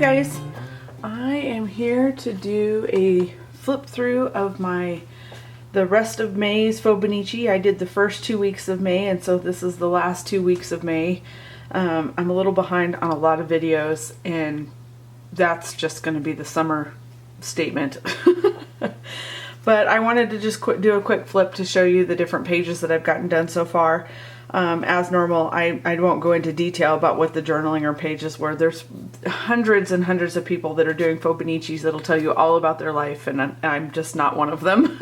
guys, I am here to do a flip through of the rest of May's FauxBonichi. I did the first 2 weeks of May, and so this is the last 2 weeks of May. I'm a little behind on a lot of videos, and that's just going to be the summer statement. But I wanted to just do a quick flip to show you the different pages that I've gotten done so far. As normal, I won't go into detail about what the journaling or pages were. There's hundreds and hundreds of people that are doing FauxBonichis that'll tell you all about their life, and I'm just not one of them.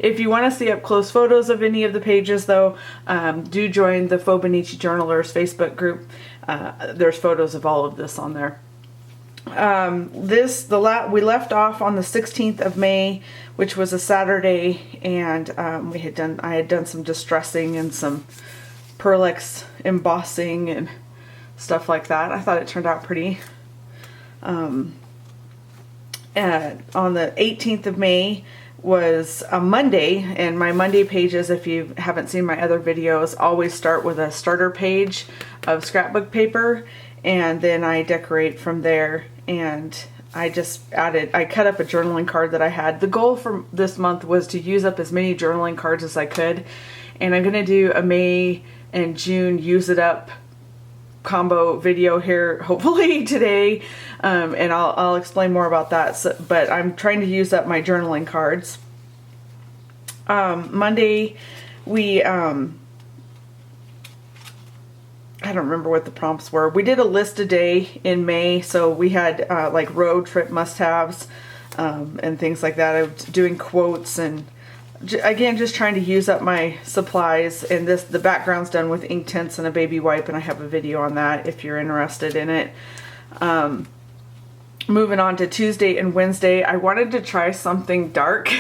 If you want to see up close photos of any of the pages, though, do join the FauxBonichi Journalers Facebook group. There's photos of all of this on there. We left off on the 16th of May, which was a Saturday, and I had done some distressing and some Pearlex embossing and stuff like that. I thought it turned out pretty. And on the 18th of May was a Monday, and my Monday pages, if you haven't seen my other videos, always start with a starter page of scrapbook paper, and then I decorate from there. And I cut up a journaling card that I had. The goal for this month was to use up as many journaling cards as I could, and I'm gonna do a May and June use it up combo video here hopefully today, and I'll explain more about that. But I'm trying to use up my journaling cards. Monday we I don't remember what the prompts were. We did a list a day in May, so we had like road trip must-haves and things like that. I was doing quotes and again just trying to use up my supplies. And the background's done with ink tints and a baby wipe, and I have a video on that if you're interested in it. Moving on to Tuesday and Wednesday, I wanted to try something dark.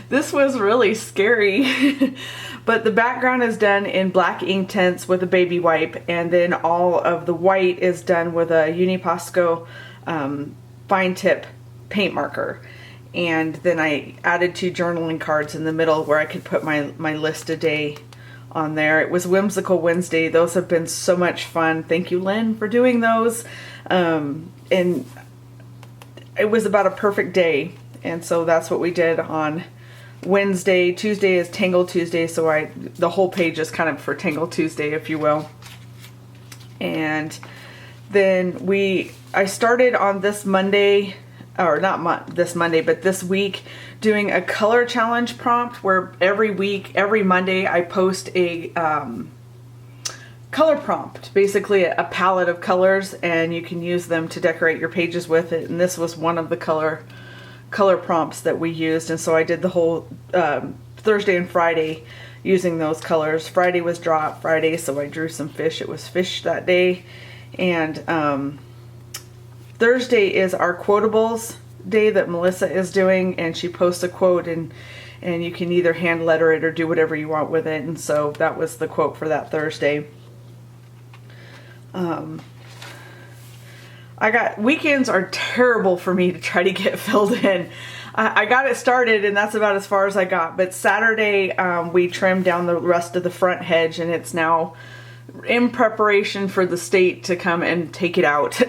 This was really scary. But the background is done in black ink tints with a baby wipe, and then all of the white is done with a Uniposco fine tip paint marker. And then I added 2 journaling cards in the middle where I could put my list a day on there. It was Whimsical Wednesday. Those have been so much fun. Thank you, Lynn, for doing those. And it was about a perfect day, and so that's what we did on Wednesday. Tuesday is Tangle Tuesday, so the whole page is kind of for Tangle Tuesday, if you will. And then I started on this Monday, or not this Monday, but this week, doing a color challenge prompt where every week, every Monday, I post a color prompt, basically a palette of colors, and you can use them to decorate your pages with it. And this was one of the color prompts that we used, and so I did the whole Thursday and Friday using those colors. Friday was Drop Friday, so I drew some fish. It was fish that day. And Thursday is our quotables day that Melissa is doing, and she posts a quote, and you can either hand letter it or do whatever you want with it. And so that was the quote for that Thursday. Weekends are terrible for me to try to get filled in. I got it started, and that's about as far as I got. But Saturday, we trimmed down the rest of the front hedge, and it's now in preparation for the state to come and take it out.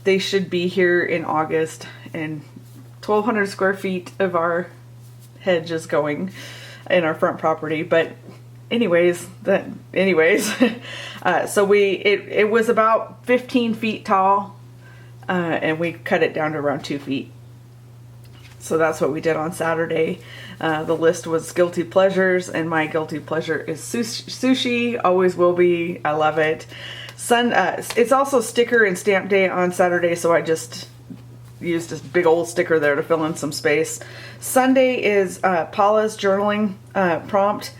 They should be here in August, and 1,200 square feet of our hedge is going in our front property. But anyways, so it was about 15 feet tall, and we cut it down to around 2 feet. So that's what we did on Saturday. The list was guilty pleasures, and my guilty pleasure is sushi. Always will be. I love it. It's also sticker and stamp day on Saturday, so I just used this big old sticker there to fill in some space. Sunday is Paula's journaling prompt.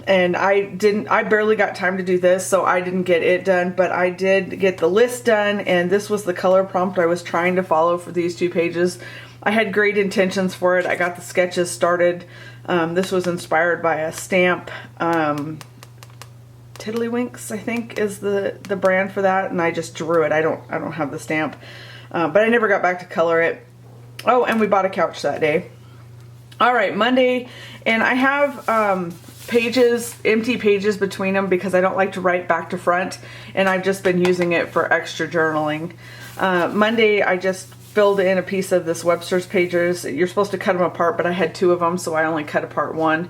And I barely got time to do this, so I didn't get it done, but I did get the list done, and this was the color prompt I was trying to follow for these 2 pages. I had great intentions for it. I got the sketches started. This was inspired by a stamp. Tiddlywinks, I think, is the brand for that, and I just drew it. I don't have the stamp, but I never got back to color it. Oh, and we bought a couch that day. All right, Monday, and I have empty pages between them because I don't like to write back to front, and I've just been using it for extra journaling. Monday I just filled in a piece of this Webster's pages. You're supposed to cut them apart, but I had 2 of them, so I only cut apart 1.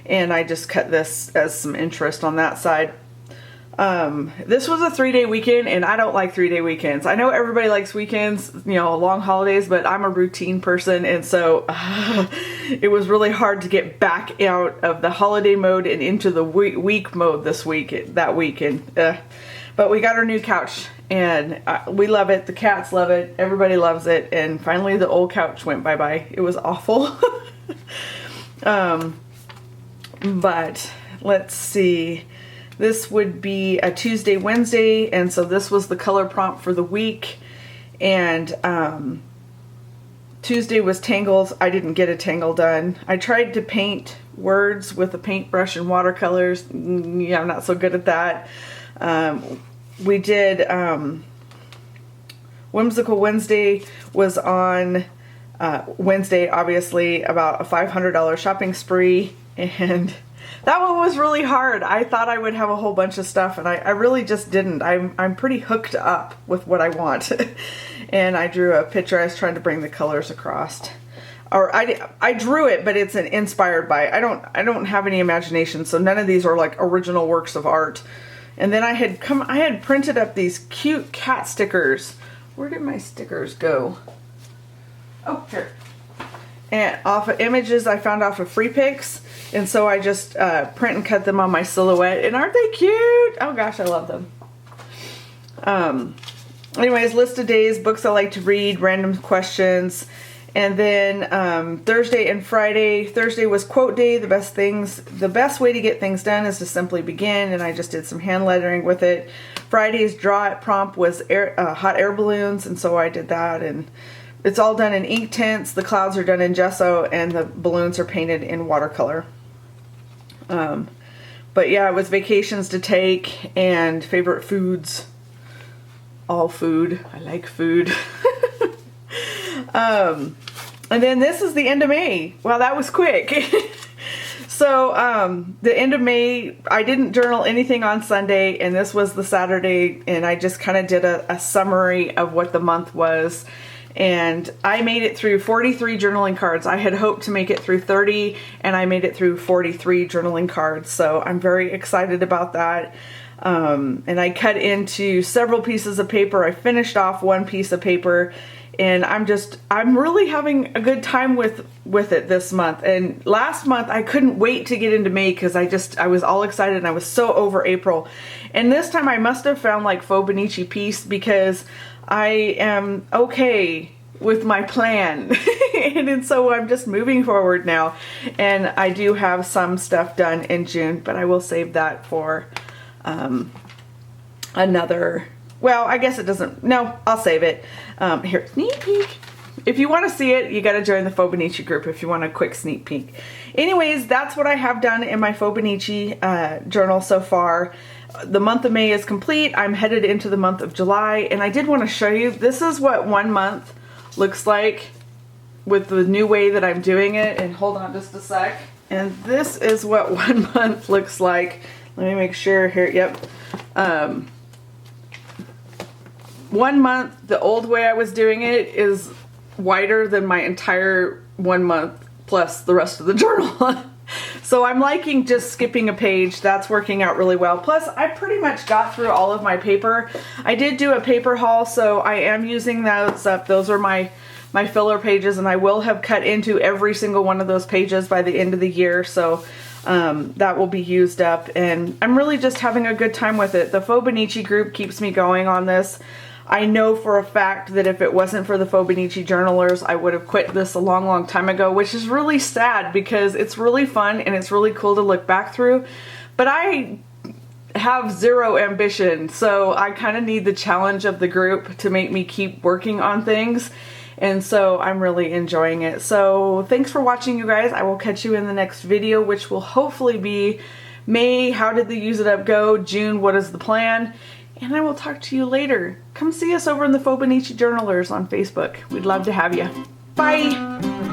And I just cut this as some interest on that side. This was a 3-day weekend, and I don't like 3-day weekends. I know everybody likes weekends, you know, long holidays, but I'm a routine person, and so it was really hard to get back out of the holiday mode and into the week mode that weekend. But we got our new couch, and we love it. The cats love it. Everybody loves it. And finally, the old couch went bye-bye. It was awful. But let's see. This would be a Tuesday, Wednesday, and so this was the color prompt for the week. And Tuesday was tangles. I didn't get a tangle done. I tried to paint words with a paintbrush and watercolors. Yeah, I'm not so good at that. We did Whimsical Wednesday was on Wednesday, obviously, about a $500 shopping spree, and that one was really hard. I thought I would have a whole bunch of stuff, and I really just didn't. I'm pretty hooked up with what I want. And I drew a picture. I was trying to bring the colors across. Or I drew it, but it's inspired by. I don't have any imagination, so none of these are like original works of art. And then I had printed up these cute cat stickers. Where did my stickers go? Oh, here. And off of images I found off of Free Pics. And so I just print and cut them on my silhouette. And aren't they cute? Oh gosh, I love them. Anyways, list of days, books I like to read, random questions. And then Thursday and Friday. Thursday was quote day. The best way to get things done is to simply begin. And I just did some hand lettering with it. Friday's draw it prompt was hot air balloons. And so I did that. And it's all done in ink tints. The clouds are done in gesso, and the balloons are painted in watercolor. But yeah, it was vacations to take and favorite foods. All food. I like food. And then this is the end of May. Wow, that was quick. So the end of May, I didn't journal anything on Sunday, and this was the Saturday, and I just kind of did a summary of what the month was. And I made it through 43 journaling cards. I had hoped to make it through 30, and I made it through 43 journaling cards. So I'm very excited about that. And I cut into several pieces of paper. I finished off one piece of paper, and I'm really having a good time with it this month. And last month I couldn't wait to get into May because I was all excited, and I was so over April. And this time I must have found like FauxBonichi peace, because I am okay with my plan. And so I'm just moving forward now. And I do have some stuff done in June, but I will save that for another, well, I guess it doesn't, no, I'll save it. Here, sneak peek. If you want to see it, you got to join the FauxBonichi group if you want a quick sneak peek. Anyways, that's what I have done in my FauxBonichi journal so far. The month of May is complete. I'm headed into the month of July, and I did want to show you, this is what 1 month looks like with the new way that I'm doing it. And hold on just a sec. And this is what 1 month looks like. Let me make sure here. Yep. 1 month, the old way I was doing it, is wider than my entire 1 month plus the rest of the journal. So I'm liking just skipping a page. That's working out really well. Plus, I pretty much got through all of my paper. I did do a paper haul, so I am using those up. Those are my filler pages, and I will have cut into every single one of those pages by the end of the year. So that will be used up, and I'm really just having a good time with it. The FauxBonichi group keeps me going on this. I know for a fact that if it wasn't for the FauxBonichi journalers, I would have quit this a long, long time ago, which is really sad because it's really fun and it's really cool to look back through. But I have zero ambition, so I kind of need the challenge of the group to make me keep working on things. And so I'm really enjoying it. So thanks for watching, you guys. I will catch you in the next video, which will hopefully be May, how did the use it up go? June, what is the plan? And I will talk to you later. Come see us over in the FauxBonichi Journalers on Facebook. We'd love to have you. Bye!